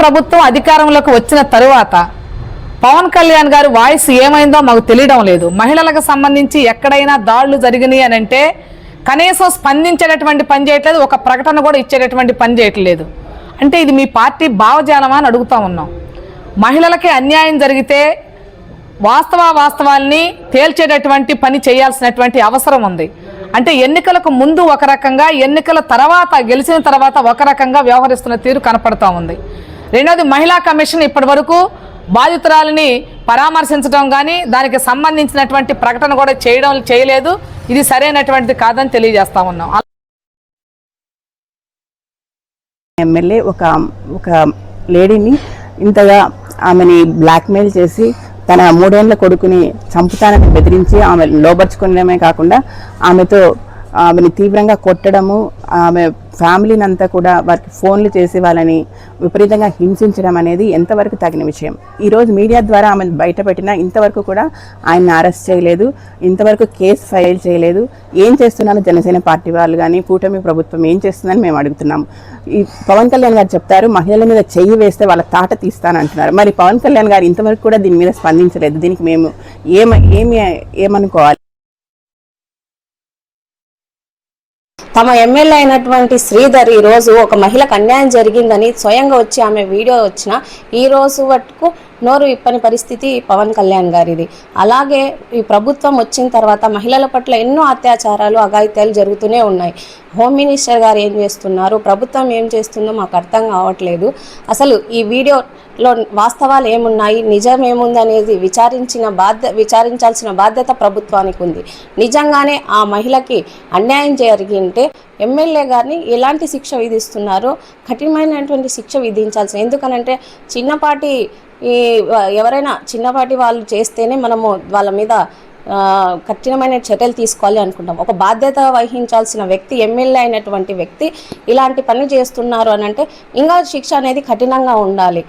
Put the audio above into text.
ప్రభుత్వం అధికారంలోకి వచ్చిన తరువాత పవన్ కళ్యాణ్ గారి వాయిస్ ఏమైందో మాకు తెలియడం లేదు. మహిళలకు సంబంధించి ఎక్కడైనా దాడులు జరిగినాయి అని అంటే కనీసం స్పందించేటటువంటి పని చేయట్లేదు, ఒక ప్రకటన కూడా ఇచ్చేటటువంటి పని చేయట్లేదు. అంటే ఇది మీ పార్టీ భావజాలమా అని అడుగుతా ఉన్నాం. మహిళలకి అన్యాయం జరిగితే వాస్తవాల్ని తేల్చేటటువంటి పని చేయాల్సినటువంటి అవసరం ఉంది. అంటే ఎన్నికలకు ముందు ఒక రకంగా, ఎన్నికల తర్వాత గెలిచిన తర్వాత ఒక రకంగా వ్యవహరిస్తున్న తీరు కనపడతా ఉంది. రెండోది, మహిళా కమిషన్ ఇప్పటి వరకు బాధితురాలని పరామర్శించడం కానీ దానికి సంబంధించినటువంటి ప్రకటన కూడా చేయలేదు. ఇది సరైనటువంటిది కాదని తెలియజేస్తా ఉన్నాం. ఎమ్మెల్యే ఒక లేడీని ఇంతగా ఆమెని బ్లాక్మెయిల్ చేసి తన 3 ఏళ్ల కొడుకుని చంపుతానని బెదిరించి ఆమె లోబర్చుకునడమే కాకుండా ఆమెని తీవ్రంగా కొట్టడము, ఆమె ఫ్యామిలీని అంతా కూడా వారికి ఫోన్లు చేసి వాళ్ళని విపరీతంగా హింసించడం అనేది ఎంతవరకు తగిన విషయం? ఈరోజు మీడియా ద్వారా ఆమెను బయటపెట్టినా ఇంతవరకు కూడా ఆయన్ని అరెస్ట్ చేయలేదు, ఇంతవరకు కేసు ఫైల్ చేయలేదు. ఏం చేస్తున్నారు జనసేన పార్టీ వాళ్ళు కానీ కూటమి ప్రభుత్వం ఏం చేస్తుందని మేము అడుగుతున్నాము. ఈ పవన్ కళ్యాణ్ గారు చెప్తారు మహిళల మీద చెయ్యి వేస్తే వాళ్ళ తాట తీస్తానంటున్నారు. మరి పవన్ కళ్యాణ్ గారు ఇంతవరకు కూడా దీని మీద స్పందించలేదు. దీనికి మేము ఏమనుకోవాలి? తమ ఎమ్మెల్యే అయినటువంటి శ్రీధర్ ఈ రోజు ఒక మహిళకు అన్యాయం జరిగిందని స్వయంగా వచ్చి ఆమె వీడియో వచ్చిన ఈ రోజు వరకు నోరు విప్పని పరిస్థితి పవన్ కళ్యాణ్ గారిది. అలాగే ఈ ప్రభుత్వం వచ్చిన తర్వాత మహిళల పట్ల ఎన్నో అత్యాచారాలు, అఘాయిత్యాలు జరుగుతూనే ఉన్నాయి. హోమ్ మినిస్టర్ గారు ఏం చేస్తున్నారు, ప్రభుత్వం ఏం చేస్తుందో మాకు అర్థం కావట్లేదు. అసలు ఈ వీడియోలో వాస్తవాలు ఏమున్నాయి, నిజం ఏముంది అనేది విచారించాల్సిన బాధ్యత ప్రభుత్వానికి ఉంది. నిజంగానే ఆ మహిళకి అన్యాయం జరిగింటే ఎమ్మెల్యే గారిని ఎలాంటి శిక్ష విధిస్తున్నారో కఠినమైనటువంటి శిక్ష విధించాల్సిన. ఎందుకనంటే ఎవరైనా చిన్నపాటి వాళ్ళు చేస్తేనే మనము వాళ్ళ మీద కఠినమైన చర్యలు తీసుకోవాలి అనుకుంటాం. ఒక బాధ్యత వహించాల్సిన వ్యక్తి, ఎమ్మెల్యే అయినటువంటి వ్యక్తి ఇలాంటి పని చేస్తున్నారు అని అంటే ఇంకా శిక్ష అనేది కఠినంగా ఉండాలి.